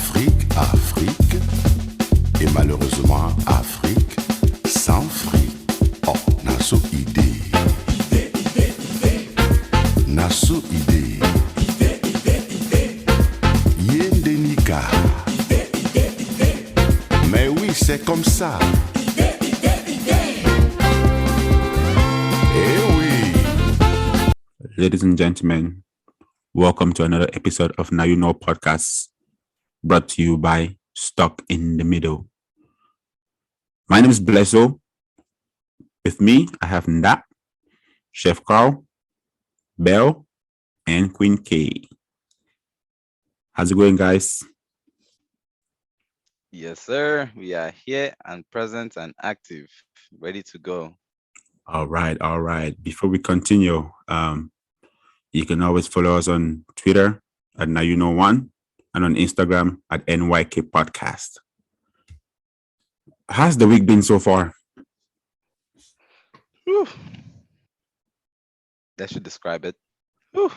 Afrique, Afrique, et malheureusement Afrique sans fric. Oh, naso idée, naso idée, yendenika. Mais oui, c'est comme ça. Eh oui. Ladies and gentlemen, welcome to another episode of Now You Know podcast, brought to you by Stuck in the Middle. My name is Blesso. With me, I have Ndah, Chef Carl, Belle, and Queen K. How's it going, guys? Yes, sir. We are here and present and active, ready to go. All right. Before we continue, you can always follow us on Twitter at Now You Know One and on Instagram at NYK Podcast. How's the week been so far? Whew. That should describe it. Whew.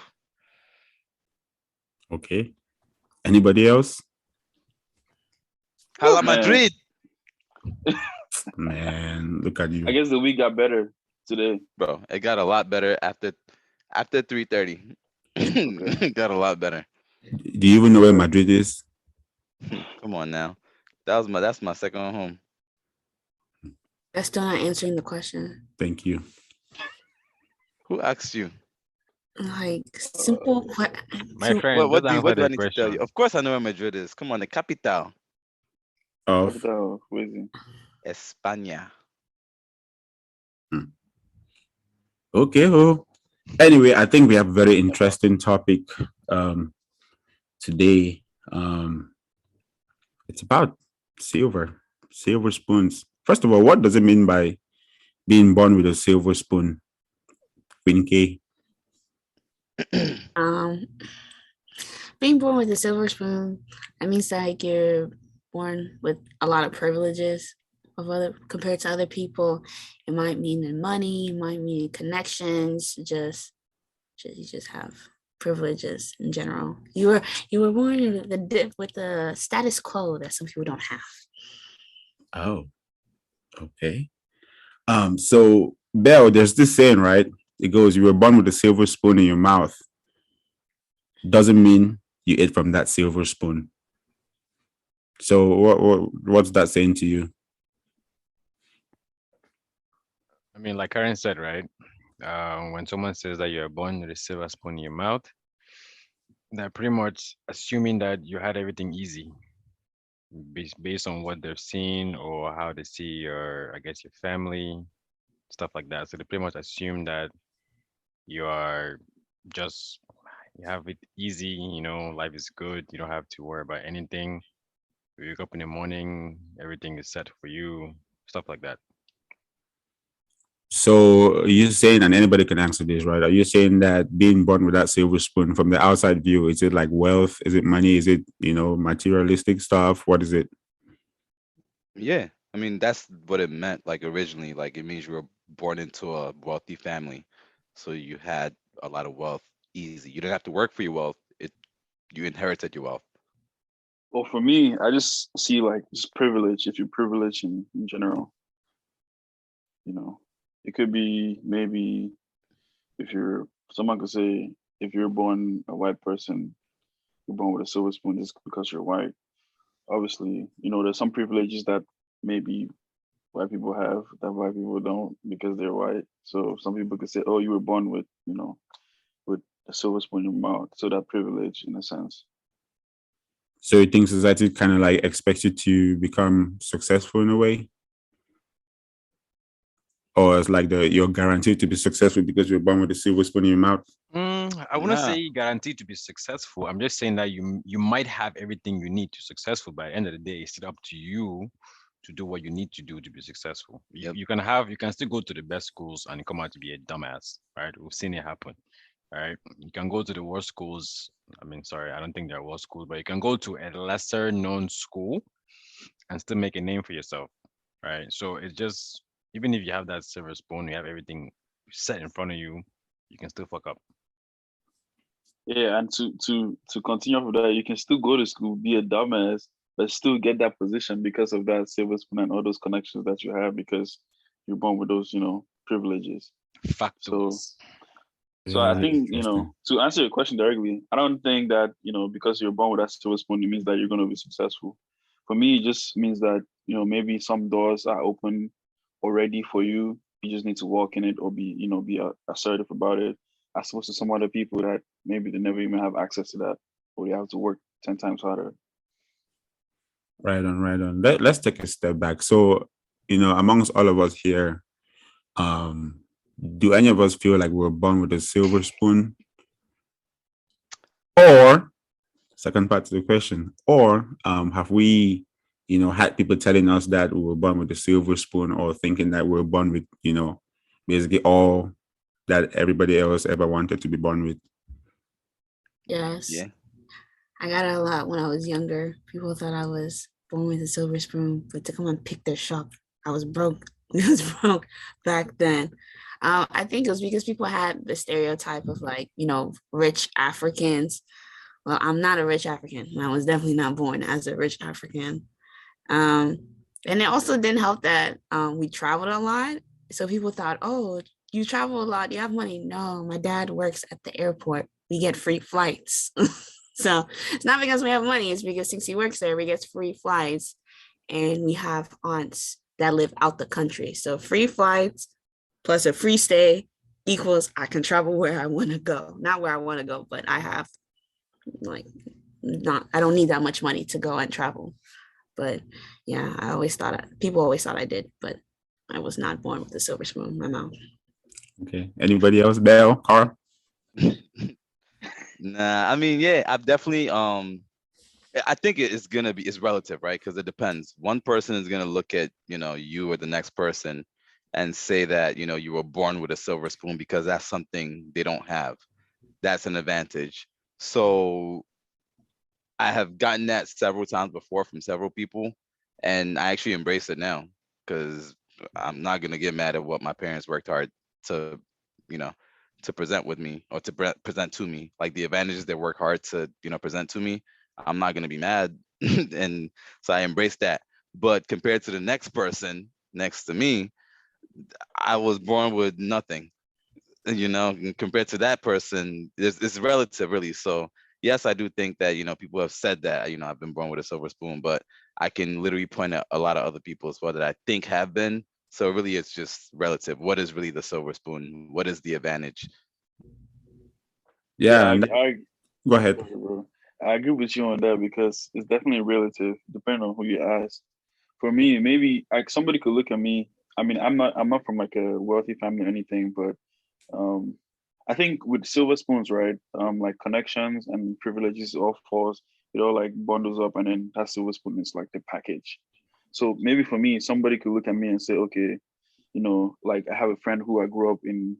Okay. Anybody else? Hala Man. Madrid. Man, look at you. I guess the week got better today. Bro, it got a lot better after 3:30. It got a lot better. Do you even know where Madrid is? Come on now. That's my second home. That's still not answering the question. Thank you. Who asked you? Like simple. My friend, What just do answer I the need to tell you? question. Of course I know where Madrid is. Come on, the capital. Of Capital, where is it? España. okay. Oh. Anyway, I think we have a very interesting topic today. It's about silver spoons. First of all, what does it mean by being born with a silver spoon? Queen K. Being born with a silver spoon, that means like you're born with a lot of privileges compared to other people. It might mean money, it might mean connections, you just have privileges in general. You were born with the status quo that some people don't have. Oh, okay. So Belle, there's this saying, right? It goes, you were born with a silver spoon in your mouth. Doesn't mean you ate from that silver spoon. So what's that saying to you? I mean, like Karen said, right? When someone says that you're born with a silver spoon in your mouth, they're pretty much assuming that you had everything easy based on what they've seen or how they see your family, stuff like that. So they pretty much assume that you are just, you have it easy, life is good, you don't have to worry about anything. You wake up in the morning, everything is set for you, stuff like that. So you're saying, and anybody can answer this, right? Are you saying that being born with that silver spoon, from the outside view, is it like wealth? Is it money? Is it, materialistic stuff? What is it? Yeah. I mean, that's what it meant, like originally. Like it means you were born into a wealthy family. So you had a lot of wealth easy. You didn't have to work for your wealth. You inherited your wealth. Well, for me, I just see like just privilege. If you're privileged in general, it could be maybe someone could say if you're born a white person, you're born with a silver spoon just because you're white. Obviously, there's some privileges that maybe white people have that white people don't because they're white. So some people could say, oh, you were born with, with a silver spoon in your mouth. So that privilege in a sense. So you think society kind of like expects you to become successful in a way? Or it's like you're guaranteed to be successful because you're born with a silver spoon in your mouth? I wouldn't Nah. say guaranteed to be successful. I'm just saying that you might have everything you need to successful. By the end of the day, it's up to you to do what you need to do to be successful. Yep. You can still go to the best schools and come out to be a dumbass, right? We've seen it happen. Right? You can go to the worst schools. I mean, sorry, I don't think they're worst schools, but you can go to a lesser known school and still make a name for yourself, right? So it's just, even if you have that silver spoon, you have everything set in front of you, you can still fuck up. Yeah, and to continue off of that, you can still go to school, be a dumbass, but still get that position because of that silver spoon and all those connections that you have because you're born with those, privileges. So Factos. so I Very think, interesting. to answer your question directly, I don't think that, because you're born with that silver spoon, it means that you're gonna be successful. For me, it just means that, maybe some doors are open already for you. You just need to walk in it or be assertive about it, as opposed to some other people that maybe they never even have access to that, or they have to work 10 times harder. Right on, right on. Let's take a step back. So, amongst all of us here, um, do any of us feel like we're born with a silver spoon? Or, second part to the question, or have we, had people telling us that we were born with a silver spoon, or thinking that we are born with, basically all that everybody else ever wanted to be born with? Yes. Yeah. I got it a lot when I was younger. People thought I was born with a silver spoon, but to come and pick their shop, I was broke. I was broke back then. I think it was because people had the stereotype of like, rich Africans. Well, I'm not a rich African. I was definitely not born as a rich African. Um, and it also didn't help that we traveled a lot. So people thought, oh, you travel a lot, you have money. No, my dad works at the airport. We get free flights. So it's not because we have money, it's because since he works there, we get free flights. And we have aunts that live out the country. So free flights plus a free stay equals I can travel where I want to go. Not where I want to go, but I have like I don't need that much money to go and travel. But yeah, people always thought I did, but I was not born with a silver spoon in my mouth. Okay. Anybody else? Bell, Carl? Nah, I mean, yeah, I've definitely I think it's gonna be it's relative, right? Because it depends. One person is gonna look at you or the next person and say that you were born with a silver spoon because that's something they don't have. That's an advantage. So I have gotten that several times before from several people, and I actually embrace it now because I'm not gonna get mad at what my parents worked hard to, you know, to present with me or to present to me. Like the advantages they work hard to, present to me. I'm not gonna be mad, and so I embrace that. But compared to the next person next to me, I was born with nothing, and compared to that person, it's relative really. So yes, I do think that people have said that I've been born with a silver spoon, but I can literally point at a lot of other people as well that I think have been. So really it's just relative. What is really the silver spoon? What is the advantage? Yeah, Yeah, and go ahead. sorry, bro. I agree with you on that because it's definitely relative, depending on who you ask. For me, maybe like somebody could look at me. I mean, I'm not from like a wealthy family or anything, but um, I think with silver spoons, right? Like connections and privileges all falls, it all like bundles up, and then that silver spoon is like the package. So maybe for me, somebody could look at me and say, okay, like I have a friend who I grew up in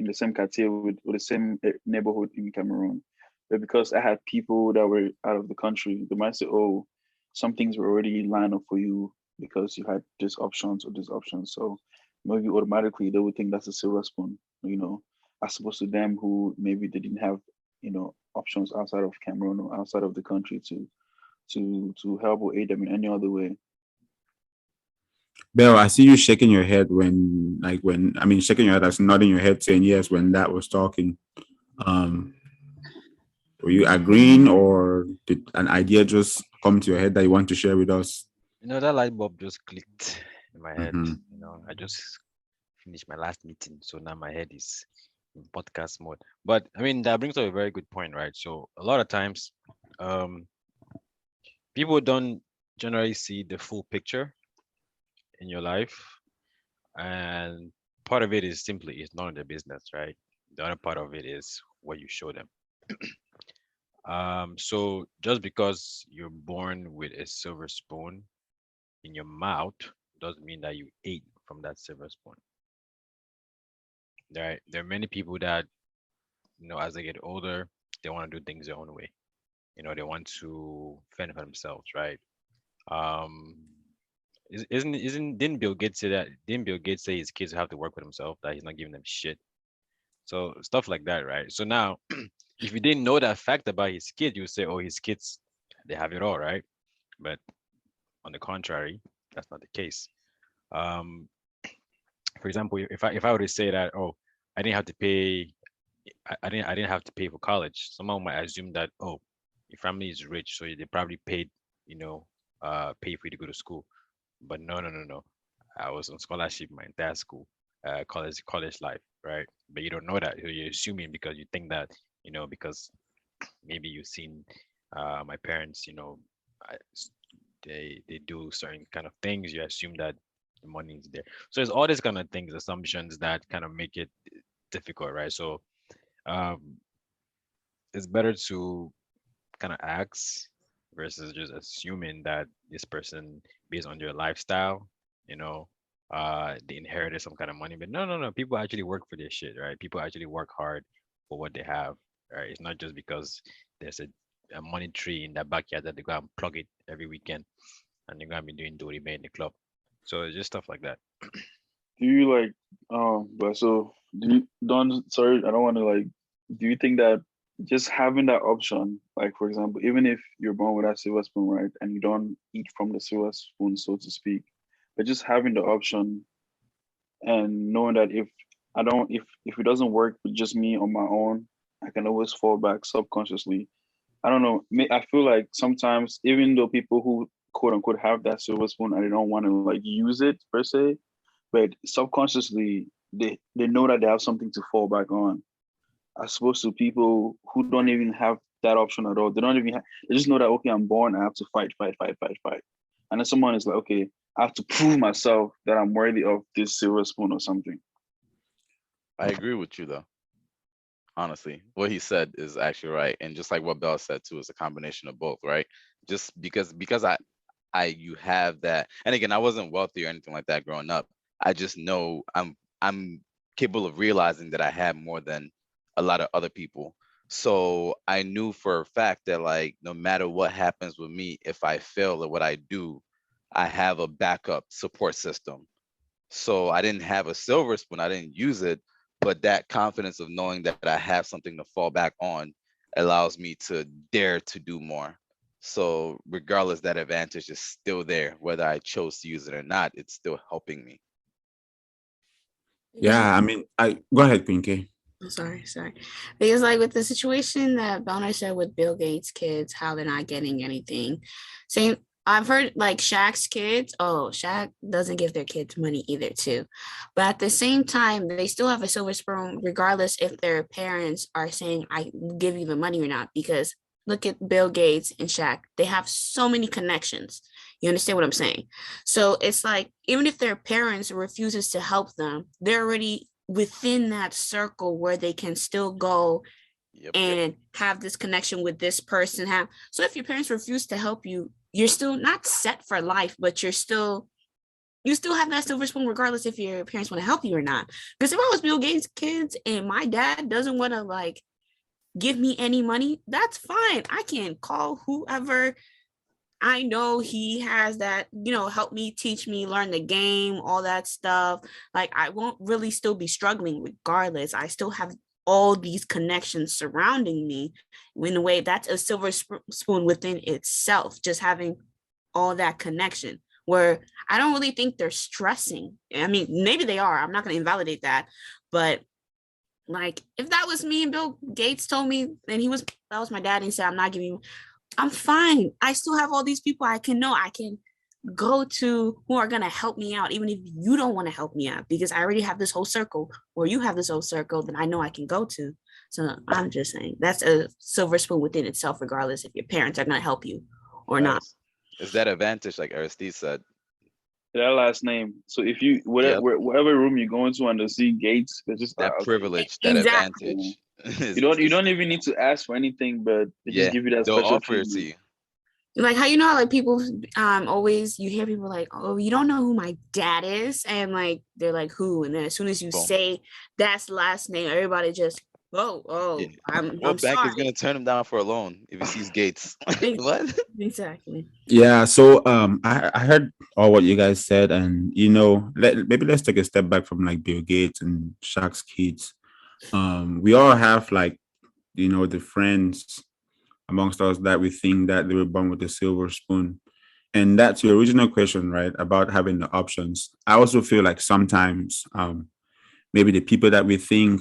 the same quartier with the same neighborhood in Cameroon, but because I had people that were out of the country, they might say, oh, some things were already lined up for you because you had these options or these options. So maybe automatically they would think that's a silver spoon, as opposed to them who maybe they didn't have, options outside of Cameroon or outside of the country to help or aid them in any other way. Bell, I see you shaking your head shaking your head, that's nodding your head saying yes when that was talking. Um, were you agreeing, or did an idea just come to your head that you want to share with us? That light bulb just clicked in my head. Mm-hmm. I just finished my last meeting, so now my head is in podcast mode. But I mean, that brings up a very good point, right? So a lot of times, um, people don't generally see the full picture in your life, and part of it is simply it's none of their business, right? The other part of it is what you show them. So just because you're born with a silver spoon in your mouth doesn't mean that you ate from that silver spoon. There are many people that, as they get older, they want to do things their own way. They want to fend for themselves, right? Um, isn't didn't Bill Gates say that? Didn't Bill Gates say his kids have to work for themselves? That he's not giving them shit. So stuff like that, right? So now, if you didn't know that fact about his kid, you would say, oh, his kids, they have it all, right? But on the contrary, that's not the case. Um, for example, if I were to say that, oh, I didn't have to pay, I didn't have to pay for college. Someone might assume that, oh, your family is rich, so they probably paid, you know, pay for you to go to school. But no, no, no, no. I was on scholarship in my dad's school, college life, right? But you don't know that. You're assuming because you think that, because maybe you've seen my parents, I, they do certain kind of things. You assume that the money is there. So it's all these kind of things, assumptions that kind of make it difficult, right? So um, it's better to kind of ask versus just assuming that this person, based on their lifestyle, you know, they inherited some kind of money. But no, no, no. People actually work for their shit, right? People actually work hard for what they have, right? It's not just because there's a money tree in their backyard that they go and plug it every weekend and they're gonna be doing dirty man in the club. So it's just stuff like that. Do you like but so do you don't sorry, I don't want to like do you think that just having that option, like for example, even if you're born with that silver spoon, right, and you don't eat from the silver spoon, so to speak, but just having the option and knowing that if it doesn't work with just me on my own, I can always fall back subconsciously. I don't know. I feel like sometimes even though people who quote unquote have that silver spoon and they don't want to like use it per se, but subconsciously they know that they have something to fall back on. As opposed to people who don't even have that option at all. They don't even they just know that okay, I'm born, I have to fight, fight, fight, fight, fight. And then someone is like, okay, I have to prove myself that I'm worthy of this silver spoon or something. I agree with you though. Honestly, what he said is actually right, and just like what Bell said too, is a combination of both, right? Just because I you have that, and again, I wasn't wealthy or anything like that growing up. I just know I'm capable of realizing that I have more than a lot of other people. So I knew for a fact that like no matter what happens with me, if I fail at what I do, I have a backup support system. So I didn't have a silver spoon, I didn't use it, but that confidence of knowing that I have something to fall back on allows me to dare to do more. So regardless, that advantage is still there, whether I chose to use it or not, it's still helping me. Yeah, I mean, I go ahead, Pinky. I'm sorry. Because like with the situation that Bonner said with Bill Gates' kids, how they're not getting anything. Same, I've heard like Shaq's kids. Oh, Shaq doesn't give their kids money either, too. But at the same time, they still have a silver spoon, regardless if their parents are saying, I give you the money or not. Because look at Bill Gates and Shaq. They have so many connections. You understand what I'm saying? So it's like, even if their parents refuses to help them, they're already within that circle where they can still go Yep. and have this connection with this person. So if your parents refuse to help you, you're still not set for life, but you still have that silver spoon regardless if your parents want to help you or not. Because if I was Bill Gates' kids and my dad doesn't want to like give me any money, that's fine. I can call whoever I know he has that, help me, teach me, learn the game, all that stuff. Like, I won't really still be struggling regardless. I still have all these connections surrounding me. In a way, that's a silver spoon within itself, just having all that connection where I don't really think they're stressing. I mean, maybe they are. I'm not going to invalidate that. But like, if that was me and Bill Gates told me, and that was my dad and said, I'm not giving you, I'm fine. I still have all these people I can go to who are going to help me out, even if you don't want to help me out, because I already have this whole circle, or you have this whole circle that I know I can go to. So I'm just saying that's a silver spoon within itself, regardless if your parents are going to help you or not. Nice. Is that advantage, like Aristide said? That last name. So if you Yep. whatever room you go into and they see Gates, it's just That okay. privilege, that Exactly. advantage. You don't even need to ask for anything, but they just Yeah, give you that they'll special offer it to treatment. you. Like how how like people always you hear people like, oh, you don't know who my dad is, and like they're like, who? And then as soon as you Boom. say that's last name, everybody just Yeah. I'm What bank sorry. is gonna turn him down for a loan if he sees Gates? What? Exactly. Yeah, so I heard all what you guys said, and maybe let's take a step back from like Bill Gates and Shaq's kids. We all have like, the friends amongst us that we think that they were born with a silver spoon. And that's your original question, right? About having the options. I also feel like sometimes maybe the people that we think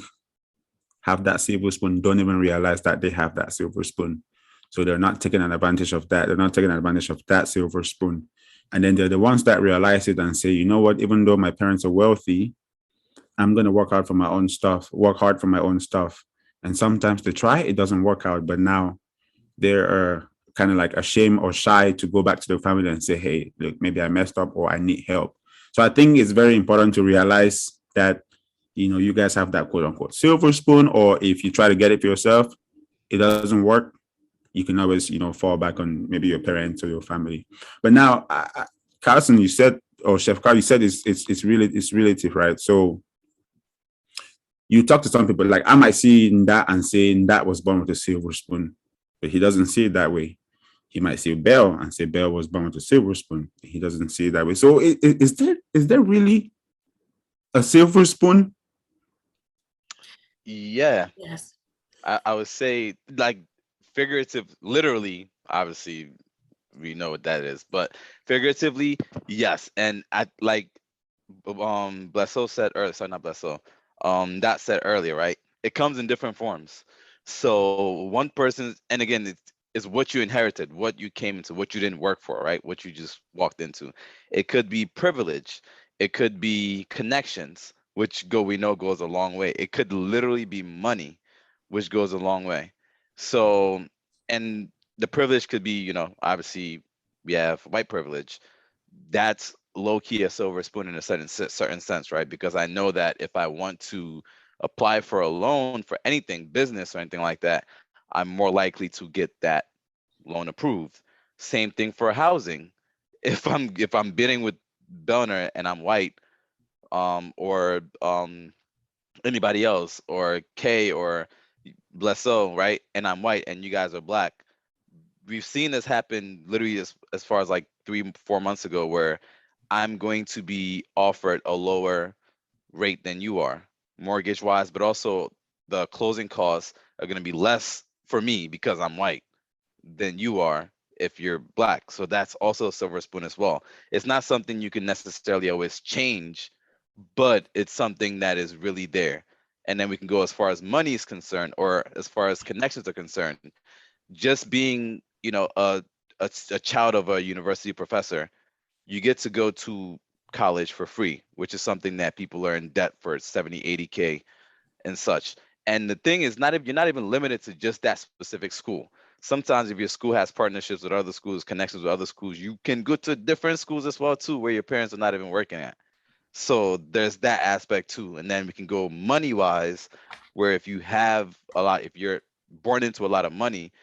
have that silver spoon don't even realize that they have that silver spoon. So they're not taking an advantage of that. They're not taking advantage of that silver spoon. And then they're the ones that realize it and say, you know what, even though my parents are wealthy, I'm going to work hard for my own stuff. And sometimes they try, it doesn't work out. But now they're kind of like ashamed or shy to go back to the family and say, hey, look, maybe I messed up or I need help. So I think it's very important to realize that, you guys have that quote unquote silver spoon, or if you try to get it for yourself, it doesn't work. You can always, fall back on maybe your parents or your family. But now, Carlson, you said, or Chef Carl, you said it's relative, right? So you talk to some people, like I might see Ndah and say Ndah was born with a silver spoon, but he doesn't see it that way. He might see Bell and say Bell was born with a silver spoon. He doesn't see it that way. So is there really a silver spoon? Yeah, Yes. I would say like figurative, literally, obviously we know what that is, but figuratively, yes. And I like Blesso said earlier, sorry, not Blesso, that said earlier, right? It comes in different forms. So one person's, and again, it's what you inherited, what you came into, what you didn't work for, right? What you just walked into. It could be privilege, it could be connections, which we know goes a long way. It could literally be money, which goes a long way. So, and the privilege could be, obviously we have white privilege. That's low key a silver spoon in a certain sense, right? Because I know that if I want to apply for a loan for anything, business or anything like that, I'm more likely to get that loan approved. Same thing for housing. If I'm bidding with Belner and I'm white, or anybody else, or K or Blesso, right? And I'm white and you guys are black. We've seen this happen literally as far as like 3 4 months ago, where I'm going to be offered a lower rate than you are, mortgage wise, but also the closing costs are going to be less for me because I'm white than you are if you're black. So that's also a silver spoon as well. It's not something you can necessarily always change, but it's something that is really there. And then we can go as far as money is concerned, or as far as connections are concerned. Just being, a child of a university professor, you get to go to college for free, which is something that people are in debt for 70, 80K and such. And the thing is, you're not even limited to just that specific school. Sometimes if your school has partnerships with other schools, connections with other schools, you can go to different schools as well too, where your parents are not even working at. So there's that aspect too. And then we can go money wise, where if you have a lot, if you're born into a lot of money,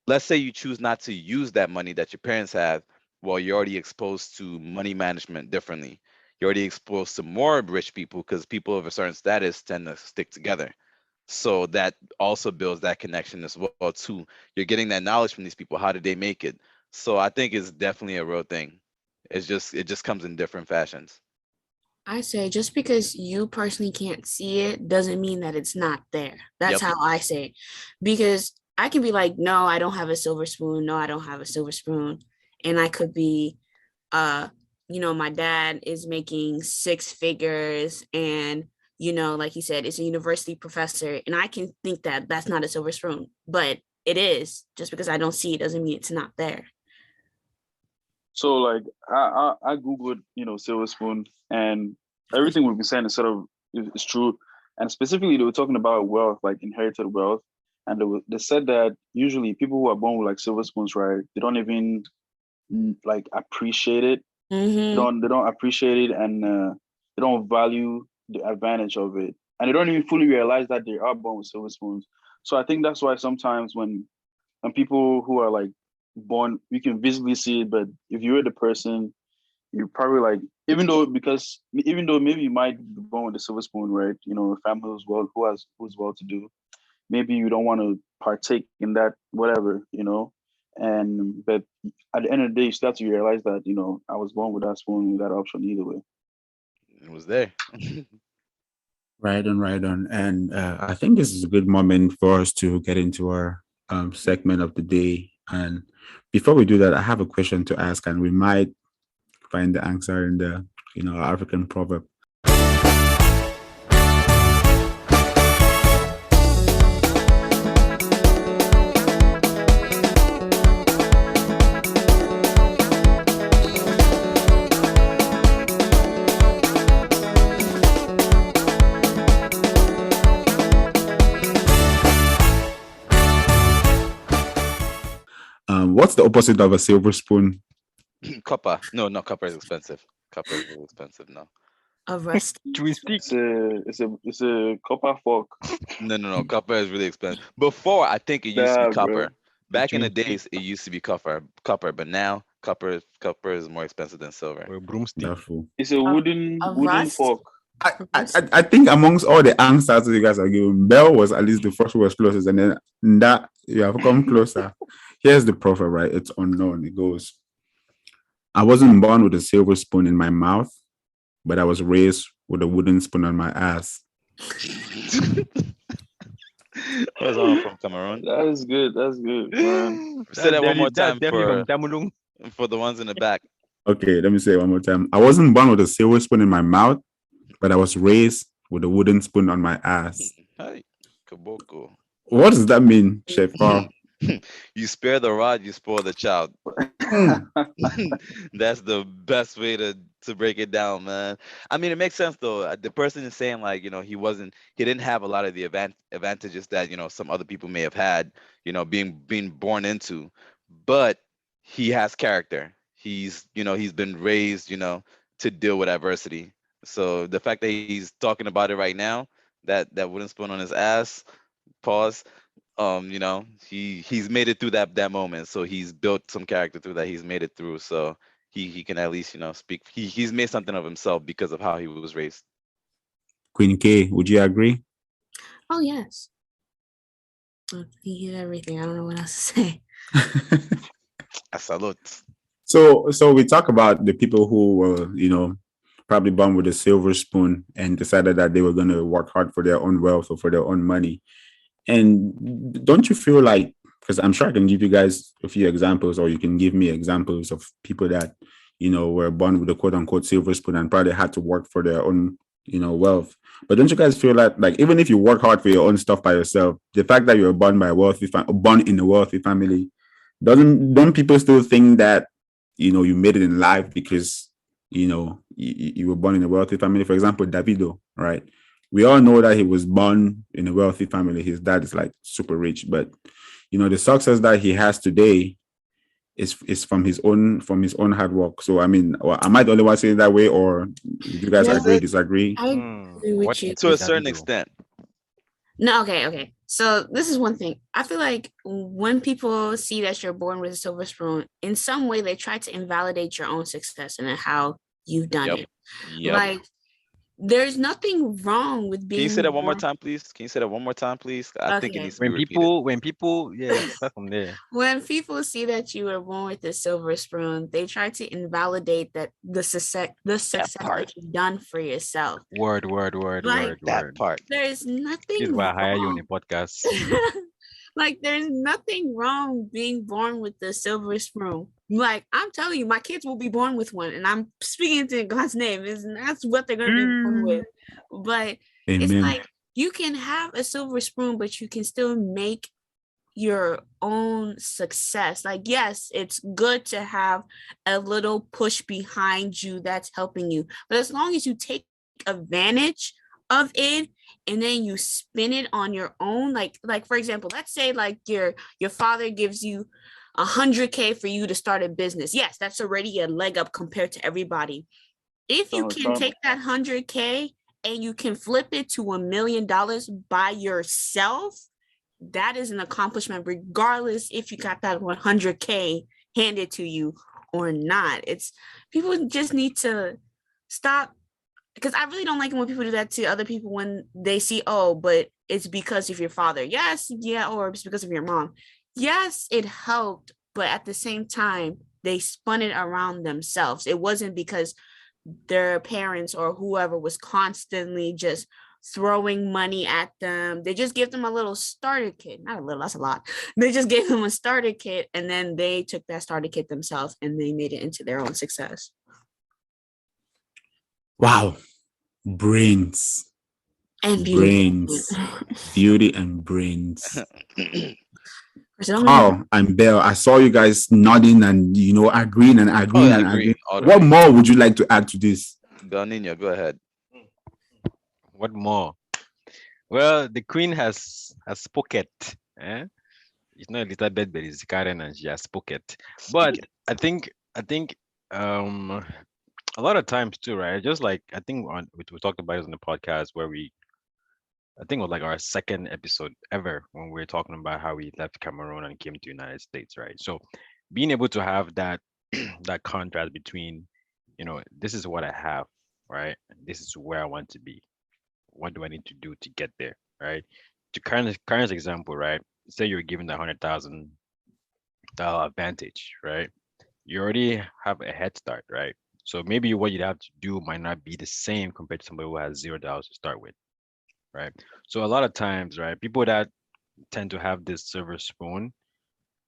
let's say you choose not to use that money that your parents have. Well, you're already exposed to money management differently. You're already exposed to more rich people, because people of a certain status tend to stick together. So that also builds that connection as well too. You're getting that knowledge from these people. How did they make it? So I think it's definitely a real thing. It just comes in different fashions. I say just because you personally can't see it doesn't mean that it's not there. That's Yep. how I say it. Because I can be like, no, I don't have a silver spoon. No, I don't have a silver spoon. And I could be, uh, my dad is making six figures and, like he said, it's a university professor. And I can think that that's not a silver spoon, but it is. Just because I don't see it doesn't mean it's not there. So like I googled, silver spoon, and everything we've been saying is sort of is true. And specifically, they were talking about wealth, like inherited wealth, and they said that usually people who are born with like silver spoons, right? They don't even like appreciate it. Mm-hmm. They don't appreciate it, and they don't value the advantage of it, and they don't even fully realize that they are born with silver spoons. So I think that's why sometimes when people who are like born, you can visibly see it, but if you're the person, you're probably like, even though maybe you might be born with a silver spoon, right? A family who's who's well to do, maybe you don't want to partake in that, whatever, and but at the end of the day, you start to realize that I was born with that spoon, with that option either way. It was there. Right on, right on. And I think this is a good moment for us to get into our segment of the day. And before we do that, I have a question to ask, and we might find the answer in the African proverb. What's the opposite of a silver spoon? Copper. No, no, copper is expensive. Copper is really expensive. No. A rusty. Twin stick. It's a copper fork. No. Copper is really expensive. Before, I think it used to Nah, be bro. copper. Back in the Twin stick days, it used to be copper, but now copper is more expensive than silver. or a broomstick. That fool. It's a wooden rust? fork. I think amongst all the answers you guys are giving, Bell was at least the first who was closest, and then that you have come closer. Here's the proverb, right? It's unknown. It goes, I wasn't born with a silver spoon in my mouth, but I was raised with a wooden spoon on my ass. Where's all from Cameroon? That is good. That's good, man. Say that one more That's time definitely from Tamulung. for the ones in the back. Okay, let me say it one more time. I wasn't born with a silver spoon in my mouth, but I was raised with a wooden spoon on my ass. Hey, Kaboko. What does that mean, Chef Carl? You spare the rod, you spoil the child. That's the best way to break it down, man. I mean, it makes sense though. The person is saying like, he didn't have a lot of the advantages that some other people may have had, being born into, but he has character. He's been raised, to deal with adversity. So the fact that he's talking about it right now, that wooden spoon on his ass, pause. He's made it through that moment, so he's built some character through that. He's made it through, so he can at least speak. He's made something of himself because of how he was raised. Queen K, would you agree? Oh yes. He hit everything. I don't know what else to say. A salute. So we talk about the people who were probably born with a silver spoon and decided that they were going to work hard for their own wealth or for their own money. And don't you feel like, because I'm sure I can give you guys a few examples, or you can give me examples of people that, were born with a quote unquote silver spoon and probably had to work for their own, wealth. But don't you guys feel like even if you work hard for your own stuff by yourself, the fact that you're born in a wealthy family, don't people still think that, you made it in life because, you were born in a wealthy family? For example, Davido, right? We all know that he was born in a wealthy family. His dad is like super rich, but the success that he has today is from his own hard work. So I mean, am I the only one saying that way, or do you guys agree, disagree? I agree with What you. To a certain Davido? extent. No, okay. So this is one thing. I feel like when people see that you're born with a silver spoon, in some way they try to invalidate your own success and how you've done Yep. it. Yep. Like, there's nothing wrong with being. Can you say that one more born- time, please? I think it Okay. needs to be When repeated. people, yeah, start from there. When people see that you were born with a silver spoon, they try to invalidate the success part. that you've done for yourself. Word. That part. There's nothing This is why I hire you on a wrong. podcast. Like, there's nothing wrong being born with the silver spoon. Like, I'm telling you, my kids will be born with one, and I'm speaking to God's name, and that's what they're gonna be born with. But it's Amen. like, you can have a silver spoon, but you can still make your own success. Like, yes, it's good to have a little push behind you that's helping you, but as long as you take advantage of it and then you spin it on your own, like for example, let's say like your father gives you 100K for you to start a business. Yes, that's already a leg up compared to everybody. If you can take that 100K and you can flip it to $1 million by yourself, that is an accomplishment, regardless if you got that 100K handed to you or not. It's people just need to stop, because I really don't like it when people do that to other people when they see, oh, but it's because of your father. Yes, yeah, or it's because of your mom. Yes, it helped, but at the same time, they spun it around themselves. It wasn't because their parents or whoever was constantly just throwing money at them. They just give them a little starter kit. Not a little, that's a lot. They just gave them a starter kit, and then they took that starter kit themselves and they made it into their own success. Wow. Brains. And Brains. Beauty and brains. Carl Carl and Belle, I saw you guys nodding and agreeing and agreeing and agreeing. What more would you like to add to this? Bel Nino, go ahead. What more? Well, the queen has pocket. Eh? It's not a little bit, but it's Karen and she has pocket. But I think um a lot of times too, right? Just like I think we talked about it on the podcast where I think it was like our second episode ever when we were talking about how we left Cameroon and came to United States, right? So being able to have that that contrast between, this is what I have, right? This is where I want to be. What do I need to do to get there, right? To current example, right? Say you're given the $100,000 advantage, right? You already have a head start, right? So maybe what you'd have to do might not be the same compared to somebody who has $0 to start with, right? So a lot of times, right, people that tend to have this silver spoon,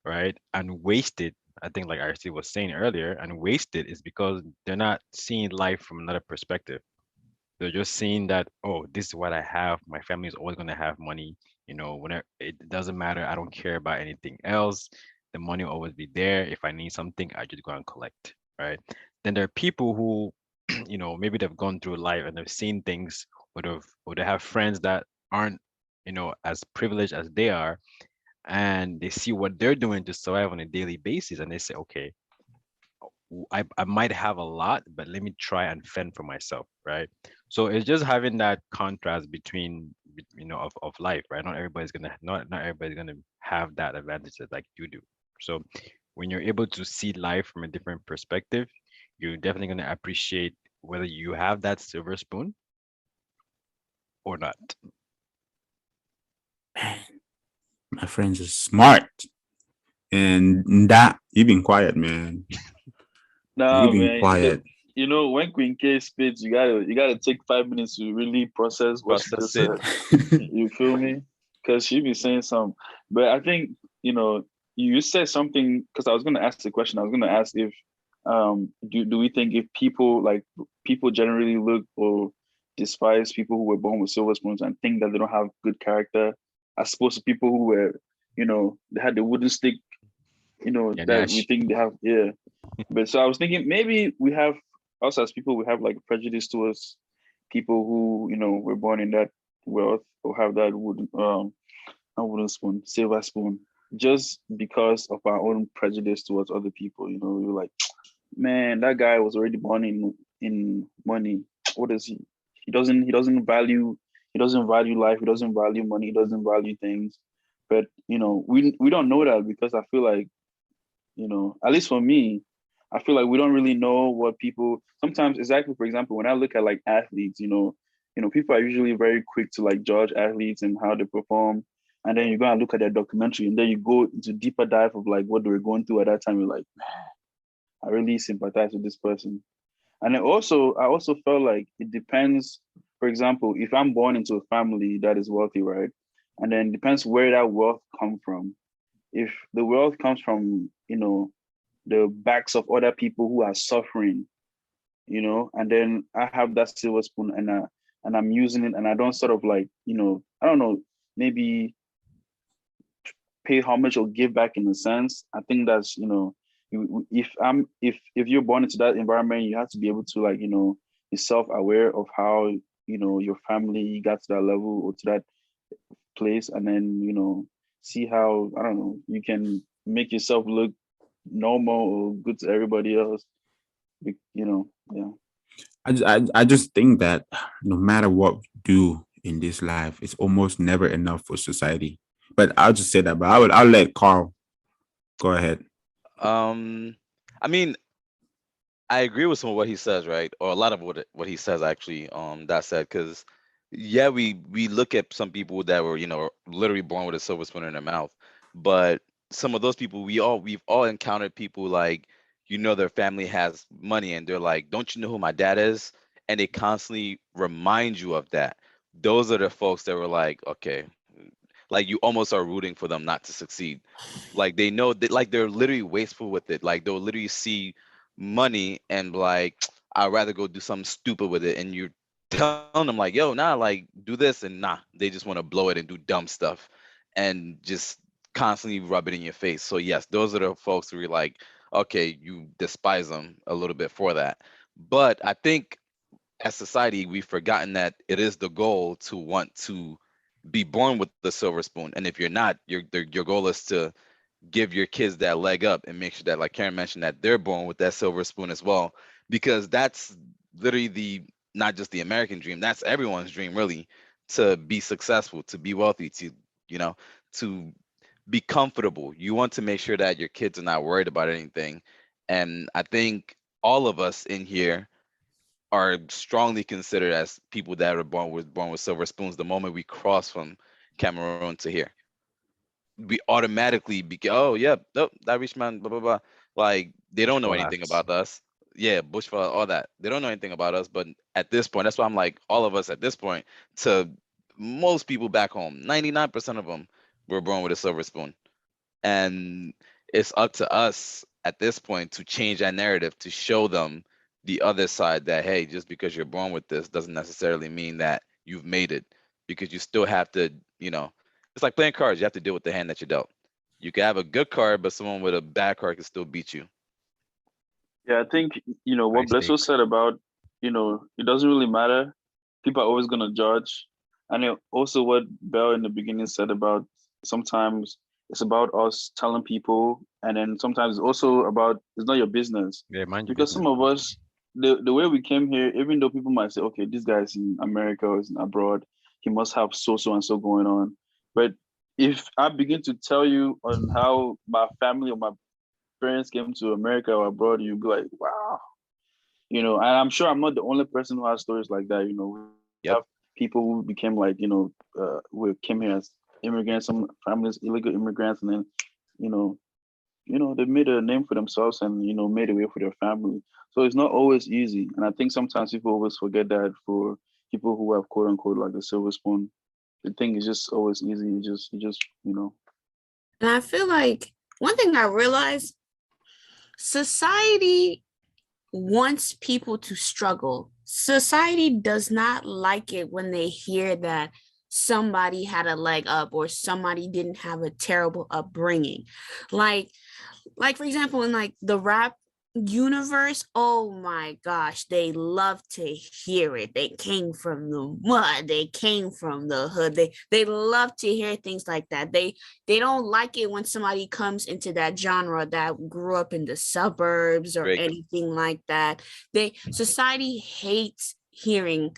right, and waste it, I think like RC was saying earlier, and waste it is because they're not seeing life from another perspective. They're just seeing that, oh, this is what I have. My family is always gonna have money. Whenever it doesn't matter, I don't care about anything else. The money will always be there. If I need something, I just go and collect, right? Then there are people who, maybe they've gone through life and they've seen things, or they have friends that aren't, as privileged as they are, and they see what they're doing to survive on a daily basis, and they say, okay, I might have a lot, but let me try and fend for myself, right? So it's just having that contrast between, of life, right? Not everybody's gonna have that advantage that like you do. So when you're able to see life from a different perspective, you're definitely gonna appreciate whether you have that silver spoon or not. Man, my friends are smart. And Ndah, you've been quiet, man. Nah, You've been man. quiet. When Queen K spits, you gotta take 5 minutes to really process what she just Process it. said. You feel me? Because she be saying some, but I think you said something. Because I was gonna ask the question. I was gonna ask if do we think if people generally look or despise people who were born with silver spoons and think that they don't have good character, as opposed to people who were they had the wooden stick, Yeah, that we Nash. think they have, yeah. But so I was thinking maybe we have, us as people, we have like prejudice towards people who were born in that wealth or have that wooden not wooden spoon, silver spoon, just because of our own prejudice towards other people. We were like, man, that guy was already born in money. What is he? He doesn't value life. He doesn't value money. He doesn't value things. But we don't know that because I feel like at least for me, I feel like we don't really know what people sometimes exactly. For example, when I look at like athletes, people are usually very quick to like judge athletes and how they perform. And then you go and look at their documentary and then you go into deeper dive of like what they were going through at that time. You're like, I really sympathize with this person. And I also felt like it depends. For example, if I'm born into a family that is wealthy, right? And then it depends where that wealth come from. If the wealth comes from, the backs of other people who are suffering, and then I have that silver spoon and I'm using it and I don't sort of like, I don't know, maybe pay homage or give back in a sense. I think that's, if you're born into that environment, you have to be able to like, be self-aware of how, your family got to that level or to that place, and then, see how, I don't know, you can make yourself look normal or good to everybody else. Yeah. I just think that no matter what we do in this life, it's almost never enough for society. But I'll just say that. But I'll let Carl go ahead. I mean, I agree with some of what he says, right? Or a lot of what he says actually. That said, because yeah, we look at some people that were literally born with a silver spoon in their mouth, but some of those people we've all encountered people like their family has money and they're like, don't you know who my dad is? And they constantly remind you of that. those are the folks that were like, okay, like you almost are rooting for them not to succeed. Like they know that, like they're literally wasteful with it. Like they'll literally see money and like, I'd rather go do something stupid with it. And you're telling them like, yo, nah, like do this, and nah, they just want to blow it and do dumb stuff and just constantly rub it in your face. So yes, those are the folks who are like, okay, you despise them a little bit for that. But I think as society, we've forgotten that it is the goal to want to be born with the silver spoon. And if you're not, your goal is to give your kids that leg up and make sure that, like Karen mentioned, that they're born with that silver spoon as well, because that's literally the not just the American dream, that's everyone's dream really, to be successful, to be wealthy, to you know, to be comfortable. You want to make sure that your kids are not worried about anything. And I think all of us in here are strongly considered as people that are born with silver spoons the moment we cross from Cameroon to here. We automatically be, oh yeah, nope, that rich man, blah blah blah. Like they don't know anything Collapse. about us. Yeah, bushfire, all that. They don't know anything about us. But at this point, that's why I'm like, all of us at this point, to most people back home, 99% of them were born with a silver spoon. And it's up to us at this point to change that narrative, to show them the other side that, hey, just because you're born with this doesn't necessarily mean that you've made it, because you still have to, it's like playing cards. You have to deal with the hand that you're dealt. You can have a good card, but someone with a bad card can still beat you. Yeah, I think what Nice Blesso take. said about it doesn't really matter. People are always gonna judge, and also what Bell in the beginning said about sometimes it's about us telling people, and then sometimes it's also about it's not your business, Yeah, mind your because business. some of us the way we came here, even though people might say, okay, this guy's in America or is in abroad, he must have so and so going on, but if I begin to tell you on how my family or my parents came to America or abroad, you'd be like, wow. And I'm sure I'm not the only person who has stories like that. We have Yep. people who became like, we came here as immigrants, some families, illegal immigrants, and then, you know, they made a name for themselves and, made a way for their family. So it's not always easy. And I think sometimes people always forget that for people who have quote unquote like the silver spoon, the thing is just always easy. You just. And I feel like one thing I realized, society wants people to struggle. Society does not like it when they hear that somebody had a leg up or somebody didn't have a terrible upbringing. Like for example, in like the rap universe, oh my gosh, they love to hear it. They came from the mud, they came from the hood. They love to hear things like that. They don't like it when somebody comes into that genre that grew up in the suburbs or Drake. anything like that. Society hates hearing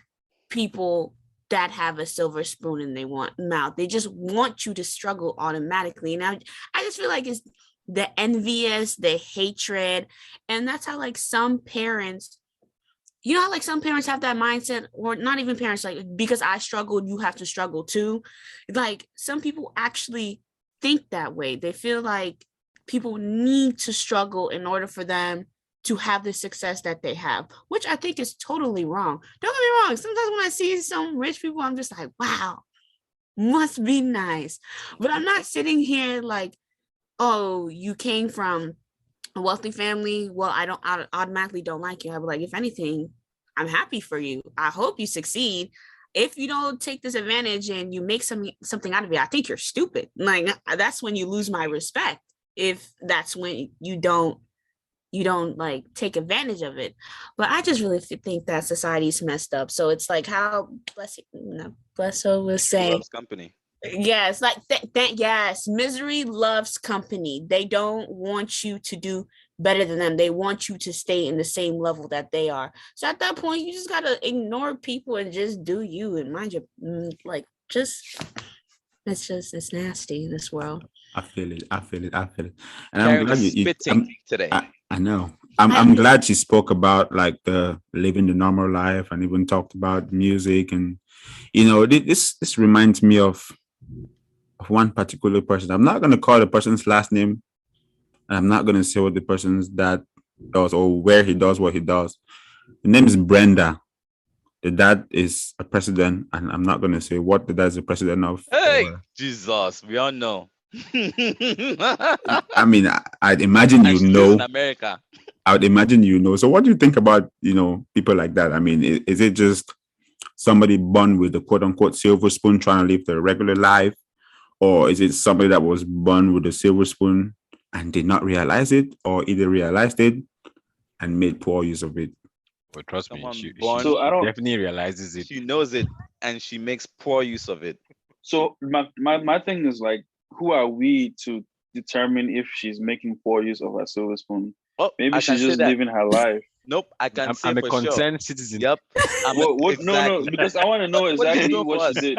people that have a silver spoon in their mouth. They just want you to struggle automatically. And I just feel like it's the envious, the hatred. And that's how like some parents, how like some parents have that mindset, or not even parents, like, because I struggled, you have to struggle too. Like some people actually think that way. They feel like people need to struggle in order for them to have the success that they have, which I think is totally wrong. Don't get me wrong. Sometimes when I see some rich people, I'm just like, wow, must be nice. But I'm not sitting here like, oh, you came from a wealthy family. Well, I automatically don't like you. I'd be like, if anything, I'm happy for you. I hope you succeed. If you don't take this advantage and you make something out of it, I think you're stupid. Like that's when you lose my respect. If that's when you don't like take advantage of it. But I just really think that society's messed up. So it's like how Blesso was Misery saying. loves company. Yes, like yes, misery loves company. They don't want you to do better than them. They want you to stay in the same level that they are. So at that point, you just gotta ignore people and just do you and mind your it's nasty in this world. I feel it. And I'm Karen glad was spitting today. I know. I'm glad she spoke about like the living the normal life and even talked about music. And this reminds me of one particular person. I'm not gonna call the person's last name, and I'm not gonna say what the person's dad does or where he does what he does. The name is Brenda. the dad is a president, and I'm not gonna say what the dad is a president of. Hey, or- Jesus, we all know. I mean, I'd imagine And you she lives in know. America. I would imagine you know. So, what do you think about people like that? I mean, is it just somebody born with the quote unquote silver spoon trying to live the regular life, or is it somebody that was born with a silver spoon and did not realize it, or either realized it and made poor use of it? But trust me, Someone she born, So I don't. definitely realizes it. she knows it, and she makes poor use of it. So my thing is like, who are we to determine if she's making poor use of her silver spoon? Oh, Maybe I can she's say just that. living her life. Nope, I can say I'm a for sure. concerned citizen. Yep. What? No, Exactly. because I want to know What is she exactly doing for what she us? did.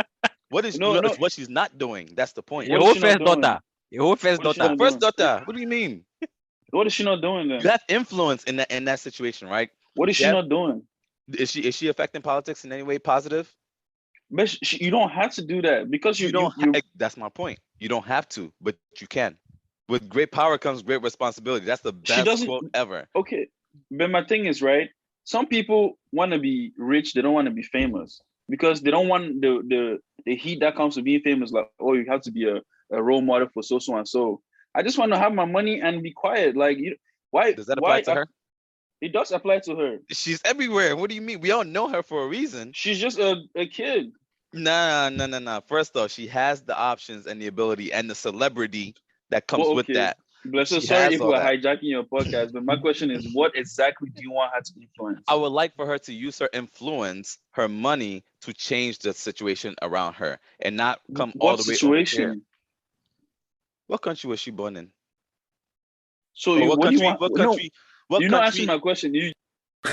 What is No, no. it's what she's not doing. That's the point. Your What is whole she not first doing? daughter. Your whole first What is she daughter. not First doing? daughter. What do you mean? What is she not doing You then? have influence in that situation, right? What is she Yeah. not doing? Is she affecting politics in any way positive? But you don't have to do that because You don't. That's my point. You don't have to, but you can. With great power comes great responsibility. That's the She best doesn't. quote ever. Okay, but my thing is, right, some people want to be rich, they don't want to be famous because they don't want the heat that comes to being famous, like, oh, you have to be a role model for so and so. I just want to have my money and be quiet. Like, why Does that apply to her? It does apply to her. She's everywhere. What do you mean? We all know her for a reason. She's just a kid. Nah. First off, she has the options and the ability and the celebrity that comes Well, with okay. that. Blesso, She sorry has if all we're that. hijacking your podcast, but my question is, what exactly do you want her to influence? I would like for her to use her influence, her money, to change the situation around her and not come all What the way over here. situation? What country was she born in? So Or what what do you country? want? What No, country? What you're not country? answering my question. You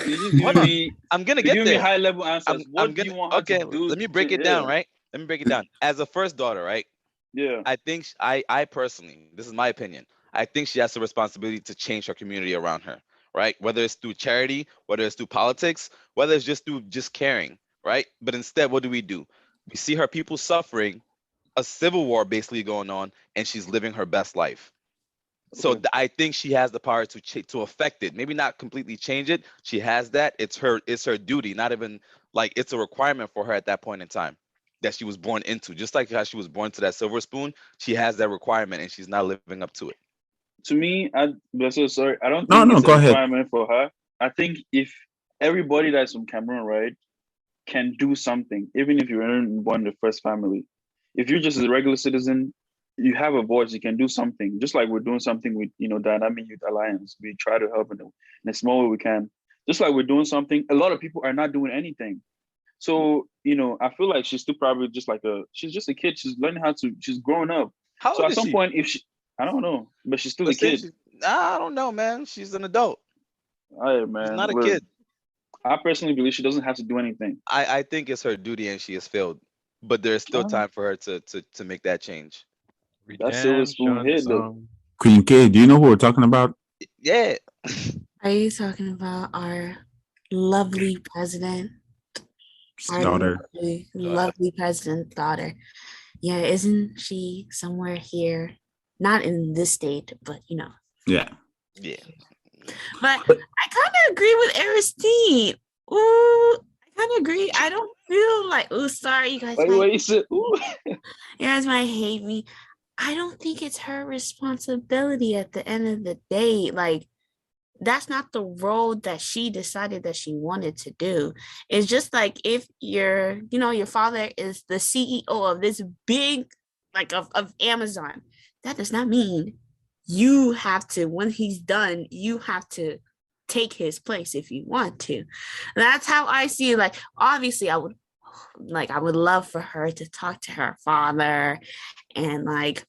just Hold giving on. me I'm gonna you're get giving me there. high level answers. What I'm do gonna. you want her Okay, to do? let me break it down, right? Let me break it down. As a first daughter, right? Yeah. I think I personally, this is my opinion. I think she has the responsibility to change her community around her, right? Whether it's through charity, whether it's through politics, whether it's just through just caring, right? But instead, what do? We see her people suffering, a civil war basically going on, and she's living her best life. So Okay. I think she has the power to affect it. Maybe not completely change it. She has that. It's her duty. Not even like it's a requirement for her at that point in time that she was born into. Just like how she was born to that silver spoon, she has that requirement and she's not living up to it. To me, Blesso, sorry, I don't No, think it's a go ahead. requirement for her. I think if everybody that's from Cameroon, right, can do something, even if you weren't born in the first family. If you're just a regular citizen, you have a voice, you can do something. Just like we're doing something with, Dynamic Youth Alliance. We try to help in a small way we can. Just like we're doing something, a lot of people are not doing anything. So, I feel like she's still probably just like she's just a kid. She's learning she's growing up. How So old at is some she? point, I don't know, but she's still a Let's say kid. I don't know, man. She's an adult. All right, She's man. not a Look, kid. I personally believe she doesn't have to do anything. I think it's her duty and she has failed. But there's still time for her to make that change. That silver spoon Redemption hit, though. song. Queen K, do you know who we're talking about? Yeah. Are you talking about our lovely president? Our Daughter. lovely president's daughter. Yeah, isn't she somewhere here? Not in this state, but Yeah. Yeah. But I kind of agree with Aristide. Ooh, I kind of agree. I don't feel like, sorry, you guys. Wait, you said, ooh. You guys might hate me. I don't think it's her responsibility at the end of the day. Like, that's not the role that she decided that she wanted to do. It's just like if your father is the CEO of this big, like of Amazon, that does not mean you have to, when he's done, you have to take his place if you want to. That's how I see it. Like, obviously I would love for her to talk to her father and like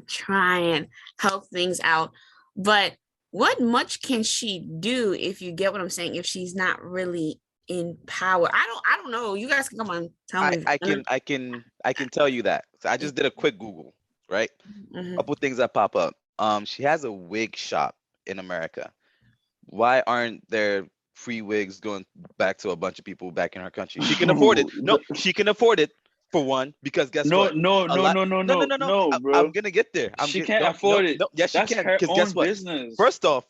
try and help things out. But what much can she do, if you get what I'm saying, if she's not really in power? I don't know. You guys can come on, tell me. I can tell you that. So I just did a quick Google, right? Mhm. Couple things that pop up. She has a wig shop in America. Why aren't there free wigs going back to a bunch of people back in her country? She can afford it. No, she can afford it. for one, because guess No, what? no, A no, lot. no, no, No, no, no, no, no. no, I'm bro. gonna get there. She can't afford it. Yes, she That's can. her Because guess own what? business. First off,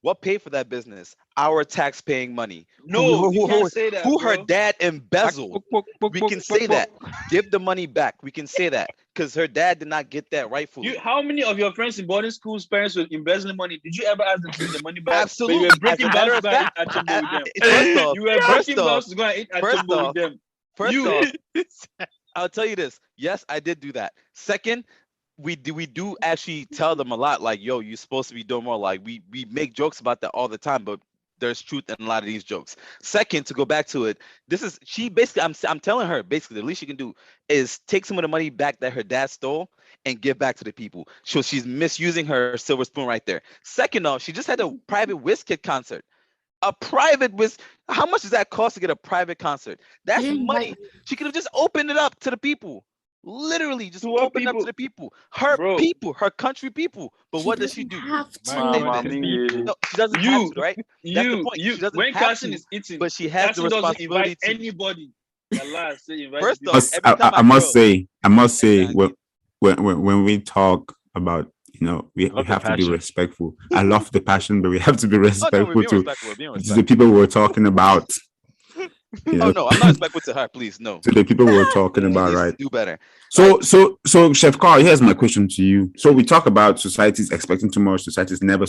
what paid for that business? Our tax-paying money. No, you can't say that, Who her bro. dad embezzled. We can say that. Give the money back. We can say that because her dad did not get that rightfully. How many of your friends in boarding schools' parents were embezzling money? Did you ever ask them to give the money back? Absolutely. But you were As breaking a matter banks of to go and fact, eat achimbo with them. first off, You were first breaking off, banks to go and eat first achimbo off, with them. first You- off, I'll tell you this. Yes, I did do that. Second, we do actually tell them a lot, like, yo, you're supposed to be doing more. Like we make jokes about that all the time, but there's truth in a lot of these jokes. Second, to go back to it, she basically, I'm telling her basically the least she can do is take some of the money back that her dad stole and give back to the people. So she's misusing her silver spoon right there. Second off, she just had a private Wizkid concert. A private with how much does that cost to get a private concert? That's didn't money. invite- She could have just opened it up to the people. Literally, just To what open it up to people? the people. Her Bro. people, her country people. But She what does she doesn't do? have My to. Save country it. people. No, she doesn't have You, to, right? That's the point. She doesn't when have Carson to, is eating, but she has the Carson doesn't responsibility invite to. anybody. Allah say invite First people. off, every time I must girl, say, exactly. when we talk about, we Love the have to be passion. respectful. I love the passion, but we have to be Oh no, we're respectful being to respectful. We're being the respectful. people we're talking about. Oh no, I'm not respectful to her. Please, no. To the people we're talking She about, needs right? to do better. So, Chef Carl, here's my question to you. So we talk about society's expecting too much. Society's never,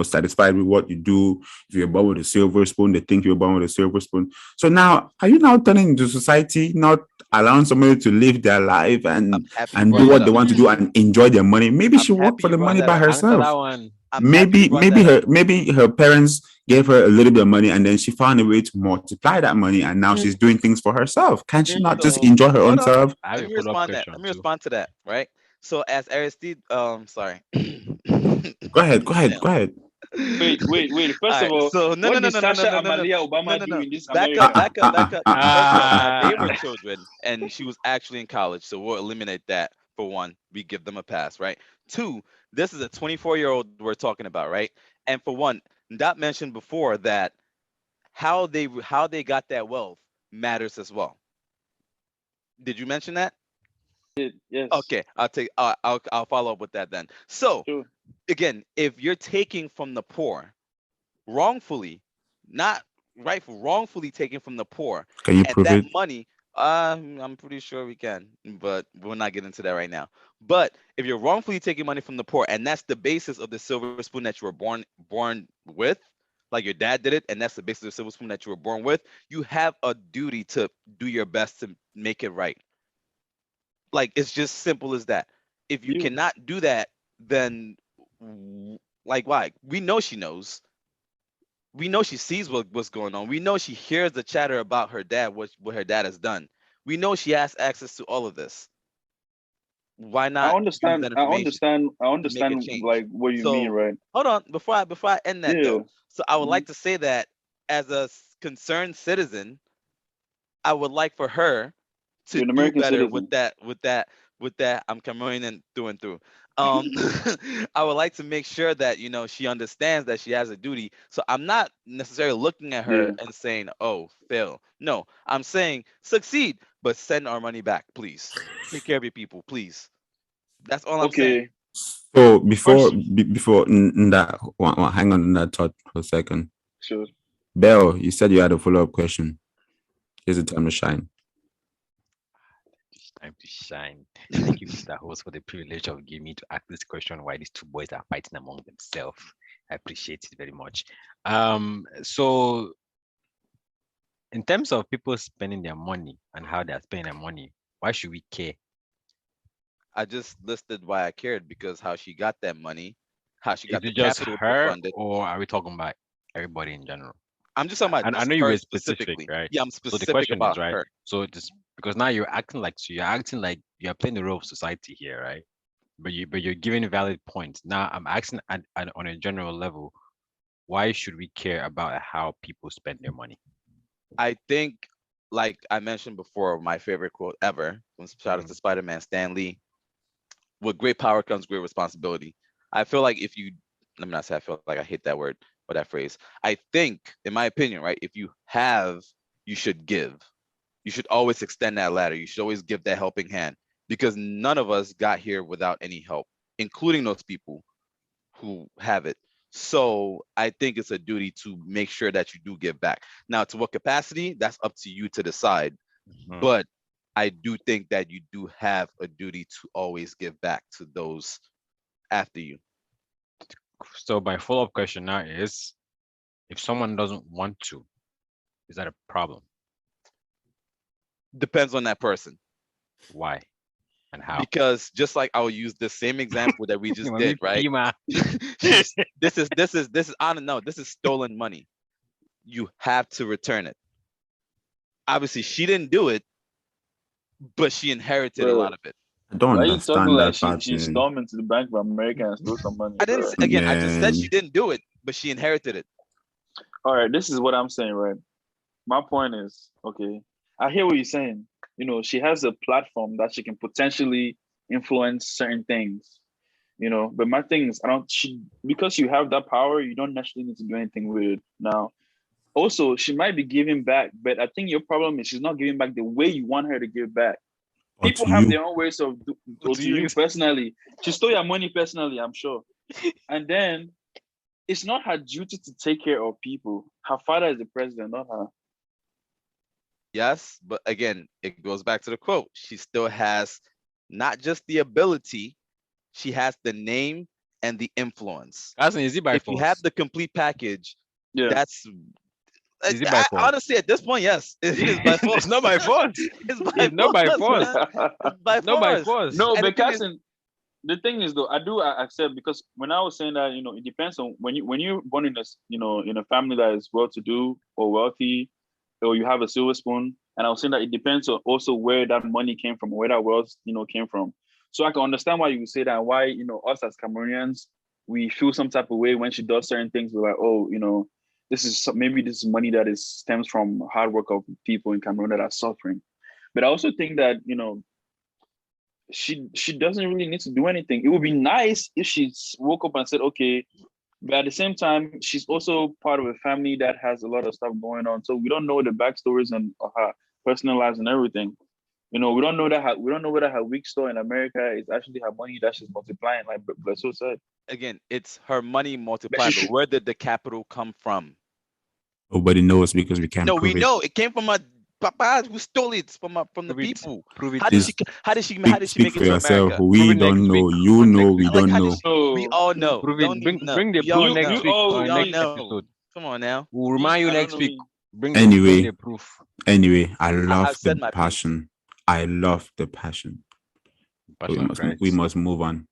satisfied with what you do. If you're born with a silver spoon, they think you're born with a silver spoon. So now, are you now turning into society, not allowing somebody to live their life I'm and happy you do brought what that they up. want to do and enjoy their money? Maybe I'm she work happy for you the brought money that by up. Answer herself. that one. I'm happy you brought Maybe that up. maybe her parents gave her a little bit of money and then she found a way to multiply that money and now she's doing things for herself. Can't she not just So enjoy her own hold on. self? I have Let a me follow-up respond that. question Let me too. respond to that. Right. So as Aristide, sorry. Go ahead. Damn. Wait. All First of right. all, So no, what no, no, did no, no, no, Sasha no, no, no, Amalia no, Obama no, do no. in this Back America? up, back up, back up. First off, now they were Ah, children, and she was actually in college, so we'll eliminate that for one. We give them a pass, right? Two, this is a 24-year-old we're talking about, right? And for one, Dot mentioned before that how they got that wealth matters as well. Did you mention that? Yes. Okay, I'll follow up with that then. So Sure. again, if you're taking from the poor wrongfully, not rightful, wrongfully taken from the poor, Can you and prove that it? money, I'm pretty sure we can, but we'll not get into that right now. But if you're wrongfully taking money from the poor, and that's the basis of the silver spoon that you were born with, like your dad did it, and that's the basis of the silver spoon that you were born with, you have a duty to do your best to make it right. Like it's just simple as that. If you You. cannot do that, then like why? We know she knows. We know she sees what's going on. We know she hears the chatter about her dad, what her dad has done. We know she has access to all of this. Why I not use understand. that I information understand. I to make a understand change? like what you mean, So right? hold on, before I end that Yeah. though. So I would Mhm. like to say that as a concerned citizen, I would like for her to You're an do American better with citizen. that. I'm Cameroonian through and through. Um, I would like to make sure that she understands that she has a duty. So I'm not necessarily looking at her Yeah. and saying, "Oh, fail." No, I'm saying succeed, but send our money back, please. Take care of your people, please. That's all I'm saying. Okay. So before First, before that, hang on that thought for a second. sure. Bell, you said you had a follow-up question. Here's the time to shine. it's time to shine. Thank you, Mr. Host, for the privilege of giving me to ask this question why these two boys are fighting among themselves. I appreciate it very much. So in terms of people spending their money and how they're spending their money, why should we care? I just listed why I cared because how she got that money, how she Is got the it just capital to her, fund it. or are we talking about everybody in general? I'm just talking about And I just know you her were specific, specifically. right? Yeah, I'm So the specific question is, about right? her. So just because now you're acting like you're playing the role of society here, right? But you're giving valid points. Now I'm asking on a general level, why should we care about how people spend their money? I think, like I mentioned before, my favorite quote ever, from shout out to Spider-Man Stan Lee, with great power comes great responsibility. I feel like if you, let me not say I feel like I hate that word or that phrase. I think, in my opinion, right, if you have, you should give. you should always extend that ladder. You should always give that helping hand, because none of us got here without any help, including those people who have it. So I think it's a duty to make sure that you do give back. Now, to what capacity, that's up to you to decide. Mhm. But I do think that you do have a duty to always give back to those after you. So my follow-up question now is, if someone doesn't want to, is that a problem? Depends on that person. Why and how? Because just like I'll use the same example that we just did, right? Pima. This is I don't know, this is stolen money. You have to return it. Obviously, she didn't do it, but she inherited a Bro, lot of it. I don't why you talking understand like that part, she man. stormed into the Bank of America and stole some money, I didn't bro? again. I just said she Man. didn't do it, but she inherited it. All right, this is what I'm saying, right? My point is, okay, I hear what you're saying. You know, she has a platform that she can potentially influence certain things. You know, but my thing is, I don't. She because you have that power, you don't necessarily need to do anything with it. Now, also, she might be giving back, but I think your problem is she's not giving back the way you want her to give back. Or People to have you. their own ways of, or To to you. you personally. She stole your money personally, I'm sure. And then it's not her duty to take care of people. Her father is the president, not her. Yes, but again, it goes back to the quote. She still has not just the ability, she has the name and the influence. That's is it by If you have force? the complete package, Yeah. that's Is it by force? honestly at this point, yes, it is by force. It's not by force. It's by It's not by force, force. man. It's by Not by force. force. No, And the but thing is, Carson, the thing is though, I do accept, because when I was saying that, you know, it depends on when you're born in a in a family that is well to do or wealthy, or you have a silver spoon. And I was saying that it depends on also where that money came from, where that wealth, came from. So I can understand why you would say that, and why, us as Cameroonians, we feel some type of way when she does certain things. We're like, oh, maybe this is money that is stems from hard work of people in Cameroon that are suffering. But I also think that, she doesn't really need to do anything. It would be nice if she woke up and said, okay, but at the same time, she's also part of a family that has a lot of stuff going on. So we don't know the backstories and of her personal lives and everything. We don't know we don't know whether her weak store in America is actually her money that she's multiplying, like Blesso said. again, it's her money But she multiplied, but should. where did the capital come from? Nobody knows because we can't No, we prove it. know it came from a papa who stole it from the Prove it. people. Prove it. How did Is she how did she speak make it for to yourself. America? We Prove it don't next week. know. You On know. next We Like don't how did know. she, we No, all know. Prove We it. don't need to know. Bring the We all proof you next know. you week all or We all next you, know. episode. Come on now. We'll remind you I don't next know week. me. Bring Anyway, the proof. I love I've said the my piece. passion. I love the passion. We Passion of must we Christ. must move on.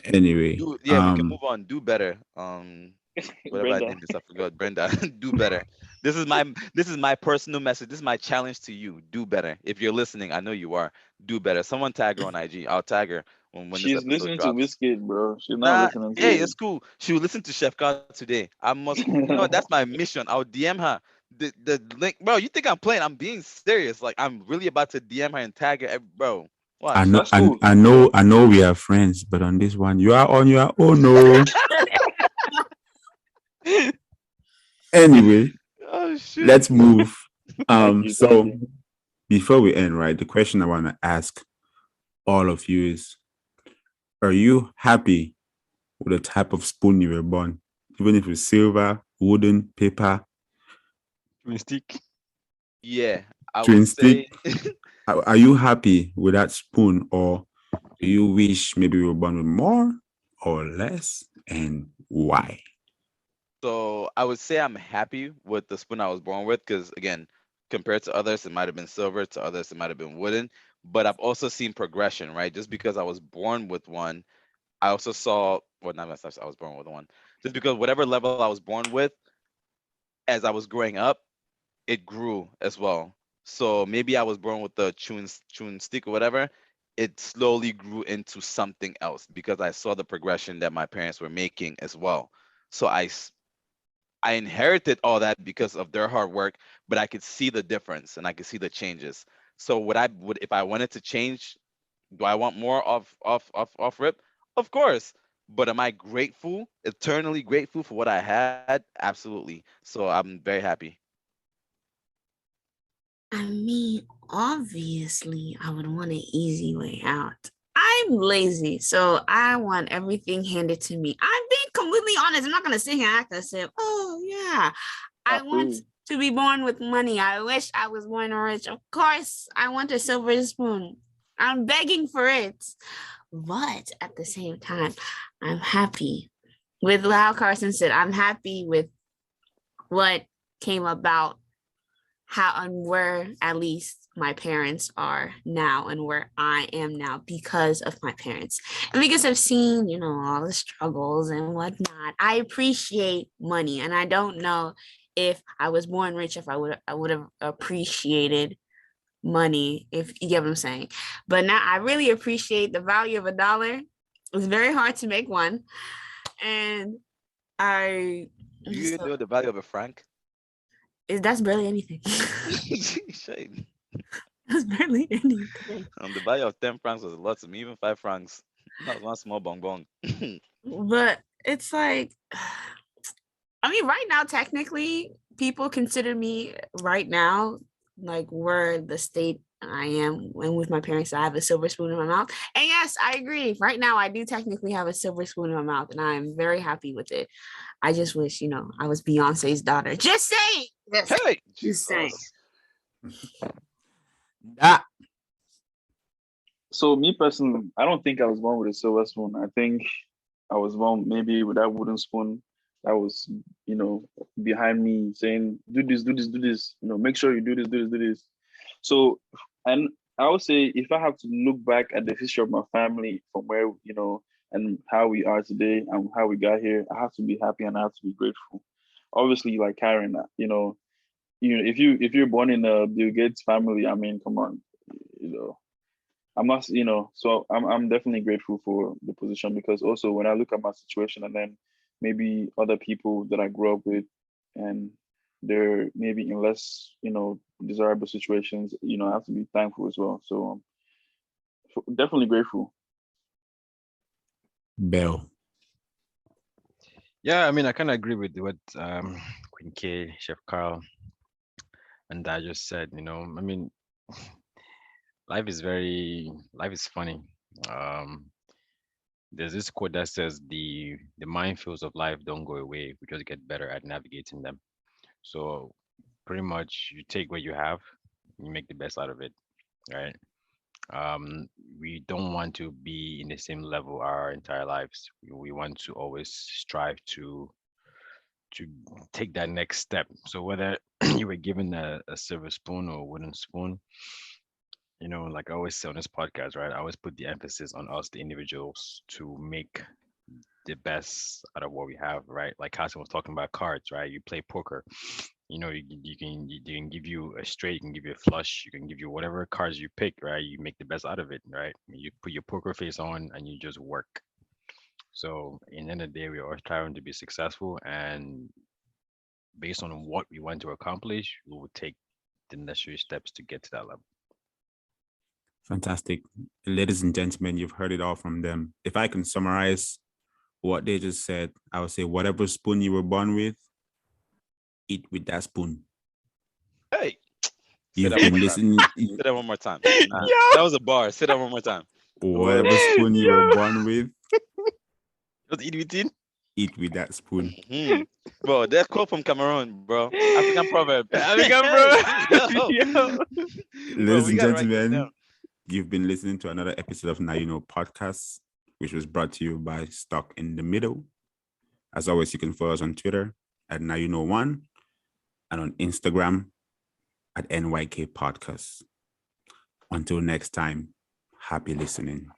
Anyway, Yeah, we can move on. Do better. Whatever I Brenda. named this, I forgot. Brenda, do better. This is my personal message. This is my challenge to you. Do better. If you're listening, I know you are. Do better. Someone tag her on IG. I'll tag her when this She's episode listening to drops. Wizkid, bro. She's not Nah, listening hey, to it's cool. She will listen to Chef God today. I must, that's my mission. I'll DM her the link, bro. You think I'm playing? I'm being serious. Like I'm really about to DM her and tag her, bro. I Watch. know That's cool. I know we are friends, but on this one, you are on your own. No. Anyway, Oh shit. let's move. Thank you. So before we end, right, the question I want to ask all of you is: are you happy with the type of spoon you were born, even if it's silver, wooden, paper, Mystique. Yeah, I would twin stick? say Are you happy with that spoon, or do you wish maybe you were born with more or less, and why? so. I would say I'm happy with the spoon I was born with because again, compared to others, it might have been silver. To others, it might have been wooden. But I've also seen progression, right? Just because I was born with one, I also saw. Well, not necessarily I was born with one. Just because whatever level I was born with, as I was growing up, it grew as well. So maybe I was born with the chewing stick or whatever. It slowly grew into something else because I saw the progression that my parents were making as well. So I inherited all that because of their hard work, but I could see the difference and I could see the changes. So what I would if I wanted to change, do I want more off rip? Of course. But am I grateful, eternally grateful for what I had? Absolutely. So I'm very happy. I mean, obviously, I would want an easy way out. I'm lazy, so I want everything handed to me. I'm being completely honest. I'm not gonna sit here and act and say, "Oh yeah, I want to be born with money. I wish I was born rich. Of course, I want a silver spoon. I'm begging for it." But at the same time, I'm happy with how Carson said. I'm happy with what came about, how and where at least my parents are now and where I am now because of my parents. And because I've seen, all the struggles and whatnot, I appreciate money. And I don't know if I was born rich, if I would have appreciated money, if you get what I'm saying. But now I really appreciate the value of $1. It's very hard to make one. And You know the value of a franc? That's barely anything. Shame. That's barely anything. The value of 10 francs was a lot to me, even 5 francs. That was one small bonbon. But it's like, I mean, right now, technically, people consider me right now, like where the state I am and with my parents, I have a silver spoon in my mouth. And yes, I agree. Right now, I do technically have a silver spoon in my mouth, and I'm very happy with it. I just wish, I was Beyonce's daughter. Just saying. Hey, just saying. So me personally, I don't think I was born with a silver spoon. I think I was born maybe with that wooden spoon that was, behind me saying, do this, do this, do this, make sure you do this, do this, do this. So, and I would say if I have to look back at the history of my family from where, and how we are today and how we got here, I have to be happy and I have to be grateful. Obviously, like Karen, if you're born in a Bill Gates family, I mean, come on, I'm not, so I'm definitely grateful for the position, because also when I look at my situation and then maybe other people that I grew up with and they're maybe in less, desirable situations, I have to be thankful as well. So definitely grateful. Bell. Yeah, I mean, I kind of agree with what Queen K, Chef Carl, and I just said. I mean, life is funny. There's this quote that says the minefields of life don't go away. We just get better at navigating them. So pretty much you take what you have, you make the best out of it, right? We don't want to be in the same level our entire lives. We want to always strive to take that next step. So whether you were given a silver spoon or a wooden spoon, like I always say on this podcast, right? I always put the emphasis on us, the individuals, to make the best out of what we have, right? Like Hassan was talking about cards, right? You play poker, you can give you a straight, you can give you a flush, you can give you whatever cards you pick, right? You make the best out of it, right? You put your poker face on and you just work. So in the end of the day, we are trying to be successful, and based on what we want to accomplish, we will take the necessary steps to get to that level. Fantastic. Ladies and gentlemen, you've heard it all from them. If I can summarize what they just said, I would say whatever spoon you were born with, eat with that spoon. Hey, You've been listening. Say that one more time. That was a bar. Say that one more time. Whatever spoon you were born with, Just eat with it. eat with that spoon. Mm-hmm. Bro, that's quote from Cameroon, bro. African proverb. African proverb. Yo. Ladies and gentlemen, you've been listening to another episode of Now You Know podcast, which was brought to you by Stock in the Middle. As always, you can follow us on Twitter at Now You Know One and on Instagram at NYK Podcast. Until next time, happy listening.